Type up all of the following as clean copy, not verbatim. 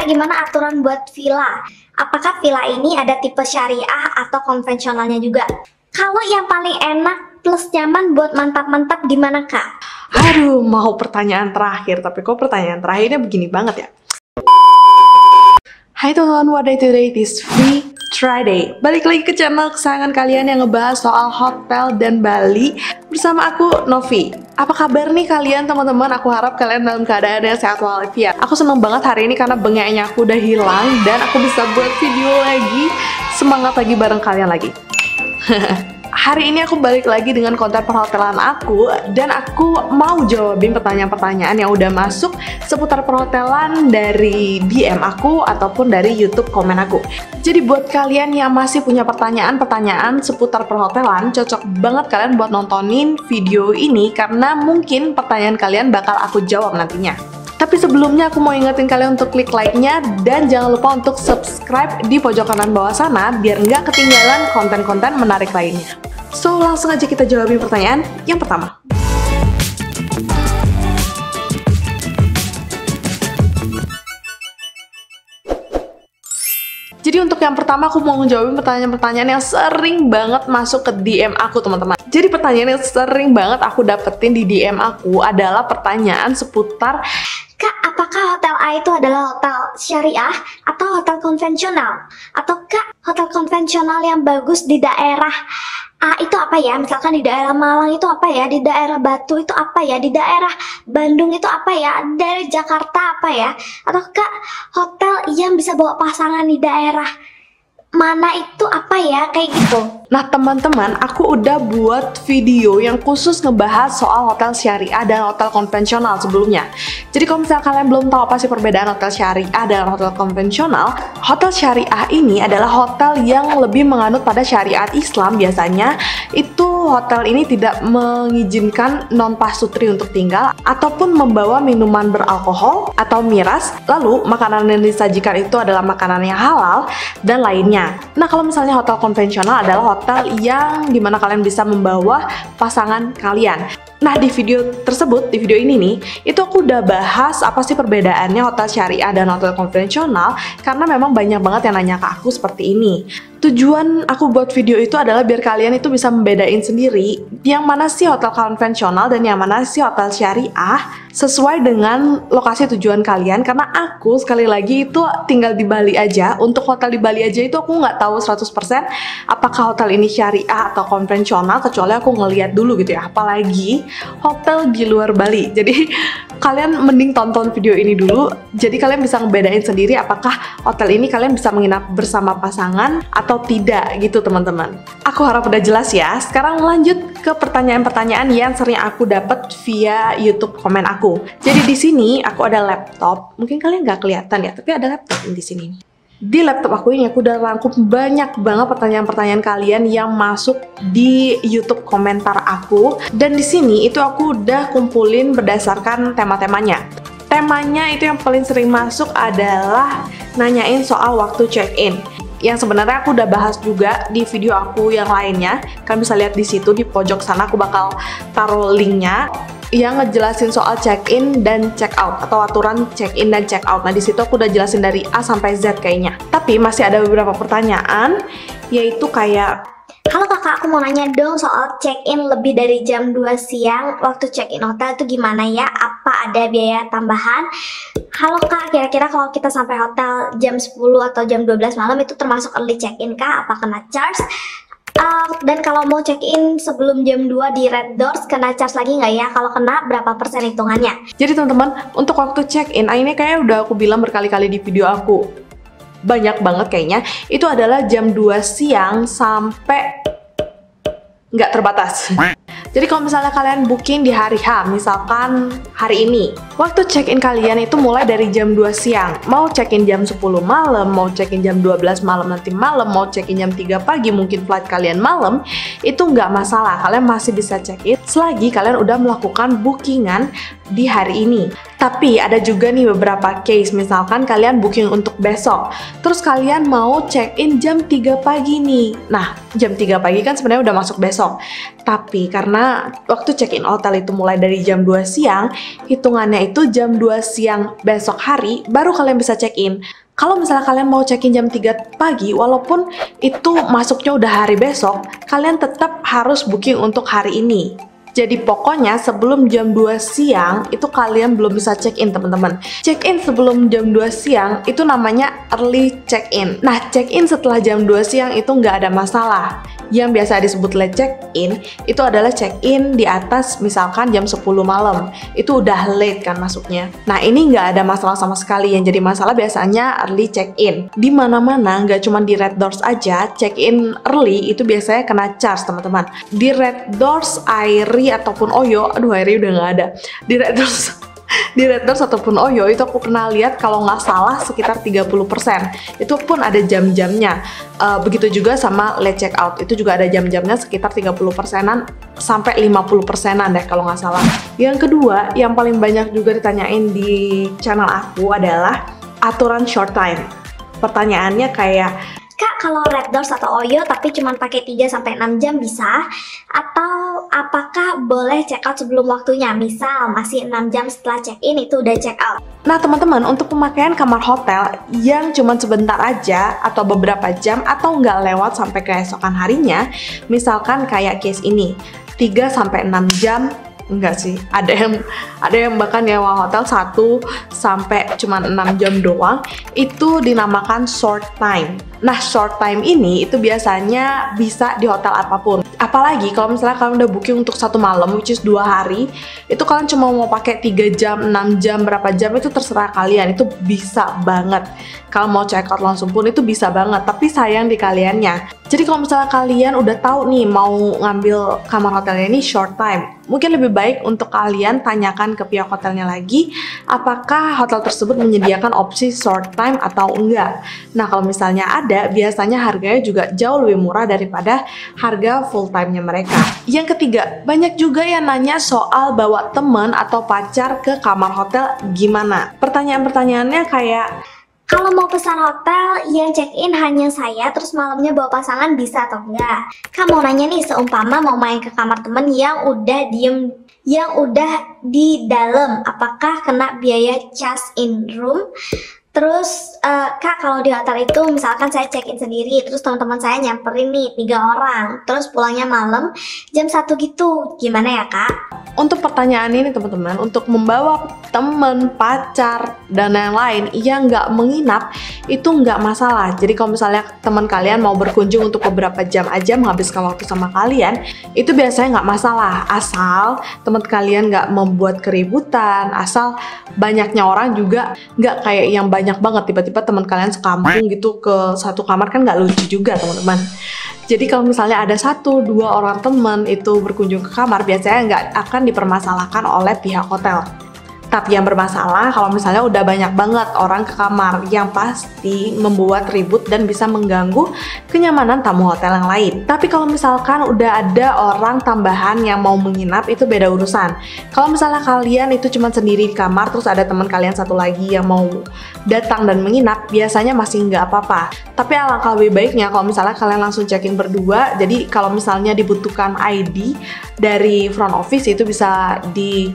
gimana aturan buat villa. Apakah villa ini ada tipe syariah atau konvensionalnya juga? Kalau yang paling enak plus nyaman buat mantap-mantap gimana Kak? Aduh, mau pertanyaan terakhir, tapi kok pertanyaan terakhirnya begini banget ya? Hai teman-teman, what day today? It is Free Friday. Balik lagi ke channel kesayangan kalian yang ngebahas soal hotel dan Bali bersama aku, Novi. Apa kabar nih kalian teman-teman? Aku harap kalian dalam keadaan yang sehat walafiat. Aku seneng banget hari ini karena bengeknya aku udah hilang dan aku bisa buat video lagi. Semangat lagi bareng kalian lagi. Hari ini aku balik lagi dengan konten perhotelan aku dan aku mau jawabin pertanyaan-pertanyaan yang udah masuk seputar perhotelan dari DM aku ataupun dari YouTube komen aku. Jadi buat kalian yang masih punya pertanyaan-pertanyaan seputar perhotelan, cocok banget kalian buat nontonin video ini karena mungkin pertanyaan kalian bakal aku jawab nantinya. Tapi sebelumnya aku mau ingetin kalian untuk klik like-nya dan jangan lupa untuk subscribe di pojok kanan bawah sana biar nggak ketinggalan konten-konten menarik lainnya. So, langsung aja kita jawabin pertanyaan yang pertama. Jadi untuk yang pertama aku mau ngejawabin pertanyaan-pertanyaan yang sering banget masuk ke DM aku teman-teman. Jadi pertanyaan yang sering banget aku dapetin di DM aku adalah pertanyaan seputar Kak, apakah hotel A itu adalah hotel syariah atau hotel konvensional? Atau Kak, hotel konvensional yang bagus di daerah A itu apa ya? Misalkan di daerah Malang itu apa ya? Di daerah Batu itu apa ya? Di daerah Bandung itu apa ya? Dari Jakarta apa ya? Atau Kak, hotel yang bisa bawa pasangan di daerah mana itu apa ya? Kayak gitu. Nah teman-teman, aku udah buat video yang khusus ngebahas soal hotel syariah dan hotel konvensional sebelumnya. Jadi kalau misalnya kalian belum tahu apa sih perbedaan hotel syariah dan hotel konvensional, hotel syariah ini adalah hotel yang lebih menganut pada syariat Islam biasanya. Itu hotel ini tidak mengizinkan non-pasutri untuk tinggal ataupun membawa minuman beralkohol atau miras. Lalu makanan yang disajikan itu adalah makanan yang halal dan lainnya. Nah kalau misalnya hotel konvensional adalah hotel yang dimana kalian bisa membawa pasangan kalian. Nah di video tersebut, di video ini nih, itu aku udah bahas apa sih perbedaannya hotel syariah dan hotel konvensional karena memang banyak banget yang nanya ke aku seperti ini. Tujuan aku buat video itu adalah biar kalian itu bisa membedain sendiri yang mana sih hotel konvensional dan yang mana sih hotel syariah sesuai dengan lokasi tujuan kalian karena aku sekali lagi itu tinggal di Bali aja. Untuk hotel di Bali aja itu aku nggak tahu 100% apakah hotel ini syariah atau konvensional kecuali aku ngeliat dulu gitu ya, apalagi hotel di luar Bali. Jadi kalian mending tonton video ini dulu jadi kalian bisa ngebedain sendiri apakah hotel ini kalian bisa menginap bersama pasangan atau tidak gitu teman-teman. Aku harap udah jelas ya. Sekarang lanjut ke pertanyaan-pertanyaan yang sering aku dapat via YouTube komen aku. Jadi di sini aku ada laptop. Mungkin kalian nggak kelihatan ya, tapi ada laptop di sini. Di laptop aku ini aku udah rangkum banyak banget pertanyaan-pertanyaan kalian yang masuk di YouTube komentar aku. Dan di sini itu aku udah kumpulin berdasarkan tema-temanya. Temanya itu yang paling sering masuk adalah nanyain soal waktu check-in. Yang sebenarnya aku udah bahas juga di video aku yang lainnya. Kalian bisa lihat di situ di pojok sana aku bakal taruh linknya yang ngejelasin soal check-in dan check-out atau aturan check-in dan check-out. Nah di situ aku udah jelasin dari A sampai Z kayaknya. Tapi masih ada beberapa pertanyaan yaitu kayak Halo kakak, aku mau nanya dong soal check-in lebih dari jam 2 siang. Waktu check-in hotel itu gimana ya? Apa ada biaya tambahan? Halo kak, kira-kira kalau kita sampai hotel jam 10 atau jam 12 malam itu termasuk early check-in kak? Apa kena charge? Dan kalau mau check-in sebelum jam 2 di Red Doors kena charge lagi nggak ya? Kalau kena berapa persen hitungannya? Jadi teman-teman, untuk waktu check-in, ini kayaknya udah aku bilang berkali-kali di video aku. Banyak banget kayaknya. Itu adalah jam 2 siang sampai nggak terbatas. Jadi kalau misalnya kalian booking di hari H, misalkan hari ini, waktu check-in kalian itu mulai dari jam 2 siang. Mau check-in jam 10 malam, mau check-in jam 12 malam nanti malam, mau check-in jam 3 pagi, mungkin flight kalian malam, itu nggak masalah. Kalian masih bisa check-in selagi kalian udah melakukan bookingan di hari ini. Tapi ada juga nih beberapa case, misalkan kalian booking untuk besok, terus kalian mau check-in jam 3 pagi nih. Nah, jam 3 pagi kan sebenarnya udah masuk besok. Tapi karena waktu check-in hotel itu mulai dari jam 2 siang, hitungannya itu jam 2 siang besok hari baru kalian bisa check-in. Kalau misalnya kalian mau check-in jam 3 pagi, walaupun itu masuknya udah hari besok, kalian tetap harus booking untuk hari ini. Jadi pokoknya sebelum jam 2 siang itu kalian belum bisa check-in, teman-teman. Check-in sebelum jam 2 siang itu namanya early check-in. Nah, check-in setelah jam 2 siang itu nggak ada masalah. Yang biasa disebut late check-in itu adalah check-in di atas misalkan jam 10 malam. Itu udah late kan masuknya. Nah, ini nggak ada masalah sama sekali. Yang jadi masalah biasanya early check-in. Di mana-mana, nggak cuma di Red Doors aja, check-in early itu biasanya kena charge, teman-teman. Di Red Doors, Airi ataupun Oyo, aduh Airi udah nggak ada. Di Red Doors ataupun Oyo itu aku pernah lihat kalau nggak salah sekitar 30%. Itu pun ada jam-jamnya. Begitu juga sama late check out, itu juga ada jam-jamnya sekitar 30%-an sampai 50%-an deh kalau nggak salah. Yang kedua, yang paling banyak juga ditanyain di channel aku adalah aturan short time. Pertanyaannya kayak, Kak, kalau Red Doors atau Oyo tapi cuma pakai 3-6 jam bisa? Atau apakah boleh check out sebelum waktunya? Misal masih 6 jam setelah check-in itu udah check out. nah teman-teman, untuk pemakaian kamar hotel yang cuma sebentar aja atau beberapa jam atau nggak lewat sampai keesokan harinya, misalkan kayak case ini, 3-6 jam, enggak sih, ada yang bahkan nyewa hotel 1 sampai cuma 6 jam doang, itu dinamakan short time. Nah, short time ini itu biasanya bisa di hotel apapun. Apalagi kalau misalnya kalian udah booking untuk 1 malam, which is 2 hari, itu kalian cuma mau pakai 3 jam, 6 jam, berapa jam itu terserah kalian, itu bisa banget. Kalau mau check out langsung pun itu bisa banget, tapi sayang di kaliannya. Jadi kalau misalnya kalian udah tahu nih mau ngambil kamar hotelnya ini short time, mungkin lebih baik untuk kalian tanyakan ke pihak hotelnya lagi apakah hotel tersebut menyediakan opsi short time atau enggak. Nah, kalau misalnya ada, biasanya harganya juga jauh lebih murah daripada harga full time-nya mereka. Yang ketiga, banyak juga yang nanya soal bawa teman atau pacar ke kamar hotel gimana. Pertanyaan-pertanyaannya kayak, Kalau mau pesan hotel yang check-in hanya saya, terus malamnya bawa pasangan bisa atau enggak? Kamu nanya nih, seumpama mau main ke kamar temen yang udah di dalam, apakah kena biaya charge in room? Terus Kak, kalau di hotel itu misalkan saya check-in sendiri, terus teman-teman saya nyamperin nih 3 orang, terus pulangnya malam jam 1 gitu, gimana ya Kak? untuk pertanyaan ini teman-teman, untuk membawa teman, pacar, dan lain-lain yang nggak menginap, itu nggak masalah. Jadi kalau misalnya teman kalian mau berkunjung untuk beberapa jam aja menghabiskan waktu sama kalian, itu biasanya nggak masalah. Asal teman kalian nggak membuat keributan, asal banyaknya orang juga nggak kayak yang banyak banget, tiba-tiba teman kalian sekampung gitu ke satu kamar, kan nggak lucu juga teman-teman. Jadi kalau misalnya ada 1-2 orang teman itu berkunjung ke kamar, biasanya nggak akan dipermasalahkan oleh pihak hotel. Tapi yang bermasalah kalau misalnya udah banyak banget orang ke kamar, yang pasti membuat ribut dan bisa mengganggu kenyamanan tamu hotel yang lain. Tapi kalau misalkan udah ada orang tambahan yang mau menginap, itu beda urusan. Kalau misalnya kalian itu cuma sendiri di kamar, terus ada teman kalian satu lagi yang mau datang dan menginap, biasanya masih nggak apa-apa. Tapi alangkah lebih baiknya kalau misalnya kalian langsung check-in berdua, jadi kalau misalnya dibutuhkan ID dari front office itu bisa di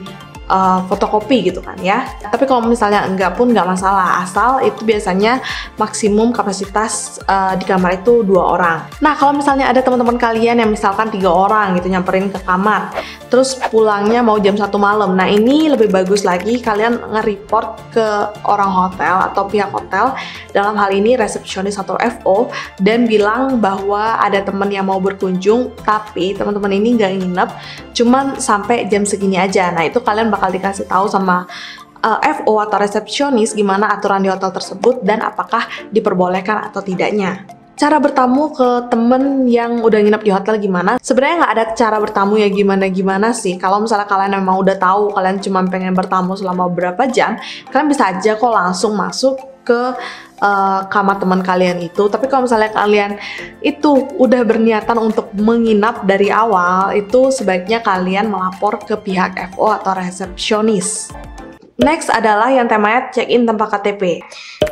fotokopi gitu kan ya. Tapi kalau misalnya enggak pun nggak masalah, asal itu biasanya maksimum kapasitas di kamar itu 2 orang. Nah, kalau misalnya ada teman-teman kalian yang misalkan 3 orang gitu nyamperin ke kamar, terus pulangnya mau jam 1 malam, nah ini lebih bagus lagi kalian nge-report ke orang hotel atau pihak hotel, dalam hal ini resepsionis atau FO, dan bilang bahwa ada teman yang mau berkunjung tapi teman-teman ini nggak nginep, cuman sampai jam segini aja. Nah, itu kalian bakal dikasih tahu sama FO atau resepsionis gimana aturan di hotel tersebut dan apakah diperbolehkan atau tidaknya. Cara bertamu ke temen yang udah nginep di hotel gimana? Sebenarnya nggak ada cara bertamu ya gimana-gimana sih. Kalau misalnya kalian memang udah tahu kalian cuma pengen bertamu selama beberapa jam, kalian bisa aja kok langsung masuk ke kamar teman kalian itu. Tapi kalau misalnya kalian itu udah berniatan untuk menginap dari awal, itu sebaiknya kalian melapor ke pihak FO atau resepsionis. Next adalah yang temanya check-in tanpa KTP.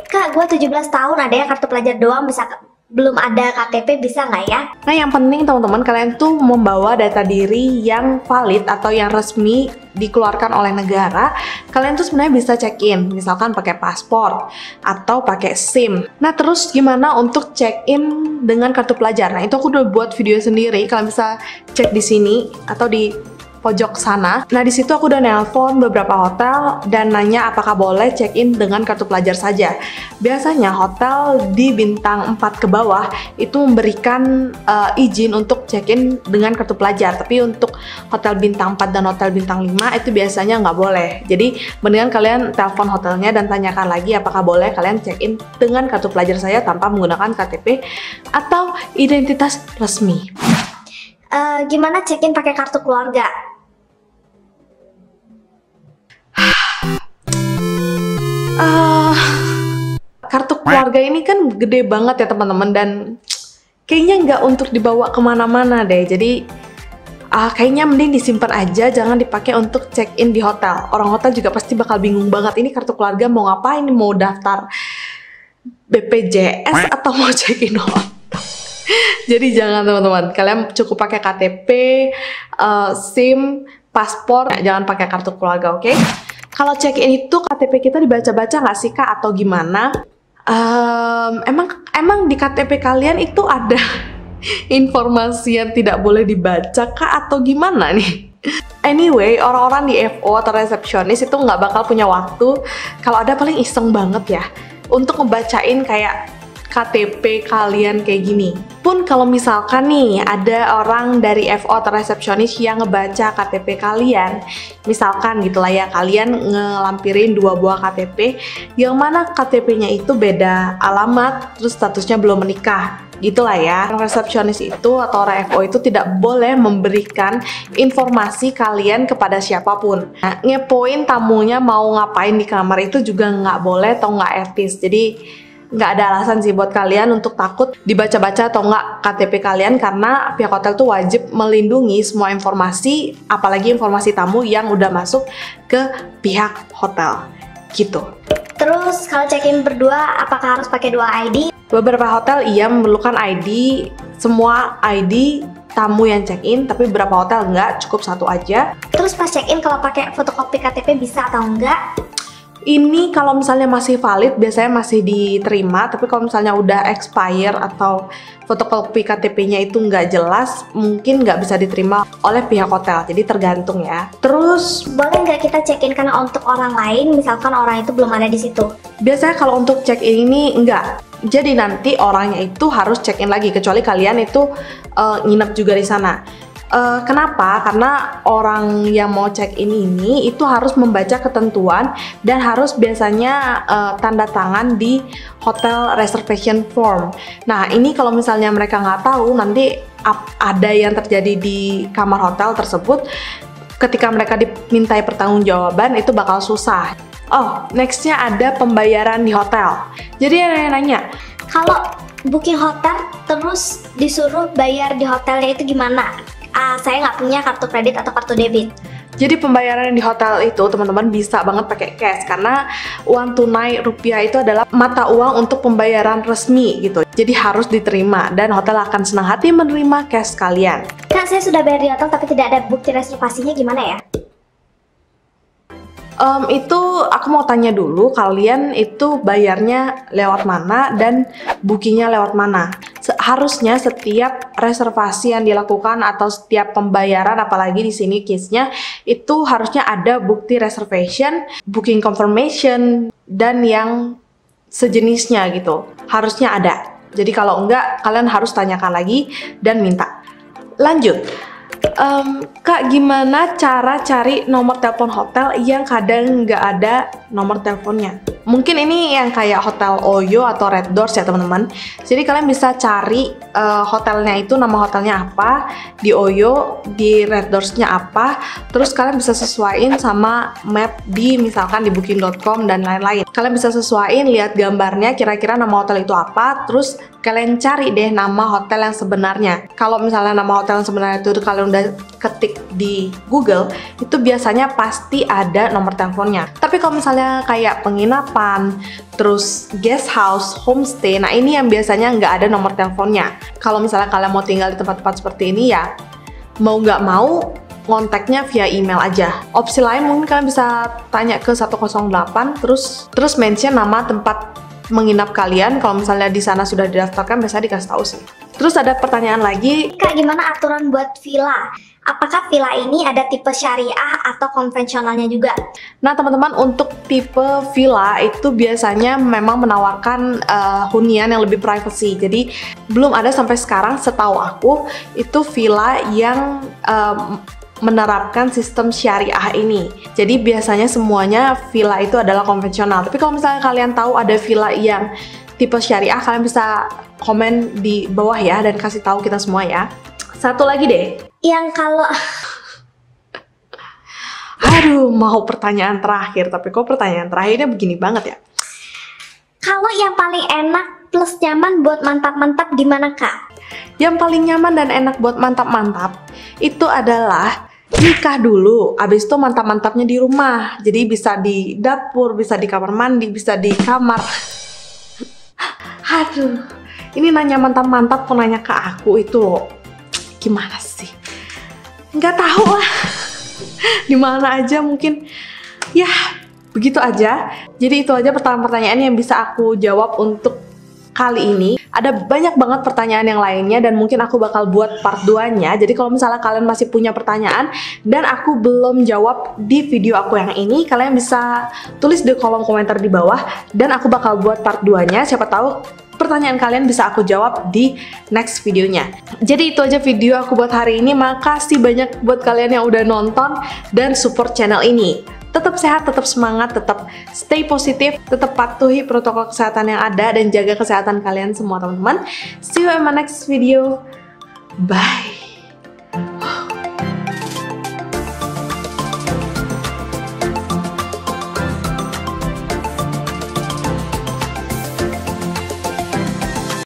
Kak, gue 17 tahun, ada ya kartu pelajar doang, bisa belum ada KTP, bisa nggak ya? Nah, yang penting teman-teman, kalian tuh membawa data diri yang valid atau yang resmi dikeluarkan oleh negara. Kalian tuh sebenarnya bisa check-in, misalkan pakai paspor atau pakai SIM. Nah, terus gimana untuk check-in dengan kartu pelajar? Nah, itu aku udah buat video sendiri. Kalian bisa cek di sini atau di pojok sana. Nah, di situ aku udah nelpon beberapa hotel dan nanya apakah boleh check-in dengan kartu pelajar saja. Biasanya hotel di bintang 4 ke bawah itu memberikan izin untuk check-in dengan kartu pelajar. Tapi untuk hotel bintang 4 dan hotel bintang 5 itu biasanya nggak boleh. Jadi, mendingan kalian telepon hotelnya dan tanyakan lagi apakah boleh kalian check-in dengan kartu pelajar saya tanpa menggunakan KTP atau identitas resmi. Gimana check-in pakai kartu keluarga? Kartu keluarga ini kan gede banget ya teman-teman, dan kayaknya nggak untuk dibawa kemana-mana deh. Jadi kayaknya mending disimpan aja, jangan dipakai untuk check-in di hotel. Orang hotel juga pasti bakal bingung banget, ini kartu keluarga mau ngapain, mau daftar BPJS atau mau check-in hotel. Jadi jangan teman-teman, kalian cukup pakai KTP, SIM, paspor, jangan pakai kartu keluarga, oke? Kalau check-in itu KTP kita dibaca-baca nggak sih Kak, atau gimana? Emang di KTP kalian itu ada informasi yang tidak boleh dibaca Kak, atau gimana nih? Anyway, orang-orang di FO atau resepsionis itu nggak bakal punya waktu, kalau ada paling iseng banget ya, untuk ngebacain kayak KTP kalian kayak gini. Pun kalau misalkan nih ada orang dari FO atau resepsionis yang ngebaca KTP kalian, misalkan gitulah ya, kalian ngelampirin 2 buah KTP yang mana KTP-nya itu beda alamat, terus statusnya belum menikah, gitulah ya. Resepsionis itu atau orang FO itu tidak boleh memberikan informasi kalian kepada siapapun. Nah, ngepoin tamunya mau ngapain di kamar itu juga nggak boleh atau nggak etis. Jadi nggak ada alasan sih buat kalian untuk takut dibaca-baca atau nggak KTP kalian, karena pihak hotel tuh wajib melindungi semua informasi, apalagi informasi tamu yang udah masuk ke pihak hotel gitu. Terus kalau check-in berdua, apakah harus pakai 2 ID? Beberapa hotel iya memerlukan ID, semua ID tamu yang check-in, tapi beberapa hotel nggak, cukup 1 aja. Terus pas check-in kalau pakai fotokopi KTP bisa atau enggak? Ini kalau misalnya masih valid biasanya masih diterima, tapi kalau misalnya udah expire atau fotokopi KTP-nya itu nggak jelas, mungkin nggak bisa diterima oleh pihak hotel, jadi tergantung ya. Terus boleh nggak kita check-in karena untuk orang lain, misalkan orang itu belum ada di situ? Biasanya kalau untuk check-in ini enggak, jadi nanti orangnya itu harus check-in lagi, kecuali kalian itu nginep juga di sana. Kenapa? Karena orang yang mau check-in ini itu harus membaca ketentuan dan harus biasanya tanda tangan di hotel reservation form. Nah, ini kalau misalnya mereka nggak tahu, nanti ada yang terjadi di kamar hotel tersebut, ketika mereka dimintai pertanggungjawaban itu bakal susah. Oh, nextnya ada pembayaran di hotel. Jadi nanya, kalau booking hotel terus disuruh bayar di hotelnya itu gimana? Saya nggak punya kartu kredit atau kartu debit. Jadi pembayaran di hotel itu teman-teman bisa banget pakai cash, karena uang tunai rupiah itu adalah mata uang untuk pembayaran resmi gitu. Jadi harus diterima dan hotel akan senang hati menerima cash kalian. Kak, saya sudah bayar di hotel tapi tidak ada bukti reservasinya, gimana ya? Itu aku mau tanya dulu, kalian itu bayarnya lewat mana dan bookingnya lewat mana? Harusnya setiap reservasi yang dilakukan atau setiap pembayaran, apalagi di sini case-nya itu harusnya ada bukti reservation, booking confirmation, dan yang sejenisnya gitu. Harusnya ada. Jadi kalau enggak, kalian harus tanyakan lagi dan minta. Lanjut. Kak, gimana cara cari nomor telepon hotel yang kadang nggak ada nomor teleponnya? Mungkin ini yang kayak Hotel Oyo atau Red Doors ya teman-teman. Jadi kalian bisa cari hotelnya itu, nama hotelnya apa, di Oyo, di Red Doors-nya apa, terus kalian bisa sesuaiin sama map di misalkan di booking.com dan lain-lain. Kalian bisa sesuaiin, lihat gambarnya kira-kira nama hotel itu apa, terus kalian cari deh nama hotel yang sebenarnya. Kalau misalnya nama hotel yang sebenarnya itu kalian udah ketik di Google, itu biasanya pasti ada nomor teleponnya. Tapi kalau misalnya kayak penginapan, terus guest house, homestay, nah ini yang biasanya nggak ada nomor teleponnya. Kalau misalnya kalian mau tinggal di tempat-tempat seperti ini ya, mau nggak mau kontaknya via email aja. Opsi lain mungkin kalian bisa tanya ke 108, terus mention nama tempat menginap kalian. Kalau misalnya di sana sudah didaftarkan, biasanya dikasih tahu sih. Terus ada pertanyaan lagi, Kak, gimana aturan buat villa? Apakah villa ini ada tipe syariah atau konvensionalnya juga? nah teman-teman, untuk tipe villa itu biasanya memang menawarkan hunian yang lebih privacy. Jadi belum ada sampai sekarang setahu aku itu villa yang menerapkan sistem syariah ini. Jadi biasanya semuanya villa itu adalah konvensional. Tapi kalau misalnya kalian tahu ada villa yang tipe syariah, kalian bisa komen di bawah ya dan kasih tahu kita semua ya. Satu lagi deh. Yang kalau Aduh, mau pertanyaan terakhir, tapi kok pertanyaan terakhirnya begini banget ya? kalau yang paling enak plus nyaman buat mantap-mantap di mana, Kak? Yang paling nyaman dan enak buat mantap-mantap itu adalah nikah dulu, abis itu mantap-mantapnya di rumah. Jadi bisa di dapur, bisa di kamar mandi, bisa di kamar. Aduh, ini nanya mantap-mantap kok nanya ke aku itu loh. Gimana sih? Nggak tahu lah. Di mana aja mungkin. Ya, begitu aja. Jadi itu aja pertanyaan yang bisa aku jawab untuk kali ini. Ada banyak banget pertanyaan yang lainnya dan mungkin aku bakal buat part 2-nya. Jadi kalau misalnya kalian masih punya pertanyaan dan aku belum jawab di video aku yang ini, kalian bisa tulis di kolom komentar di bawah dan aku bakal buat part 2-nya. Siapa tahu pertanyaan kalian bisa aku jawab di next videonya. Jadi itu aja video aku buat hari ini. Makasih banyak buat kalian yang udah nonton dan support channel ini. Tetap sehat, tetap semangat, tetap stay positif, tetap patuhi protokol kesehatan yang ada dan jaga kesehatan kalian semua teman-teman. See you in my next video. Bye.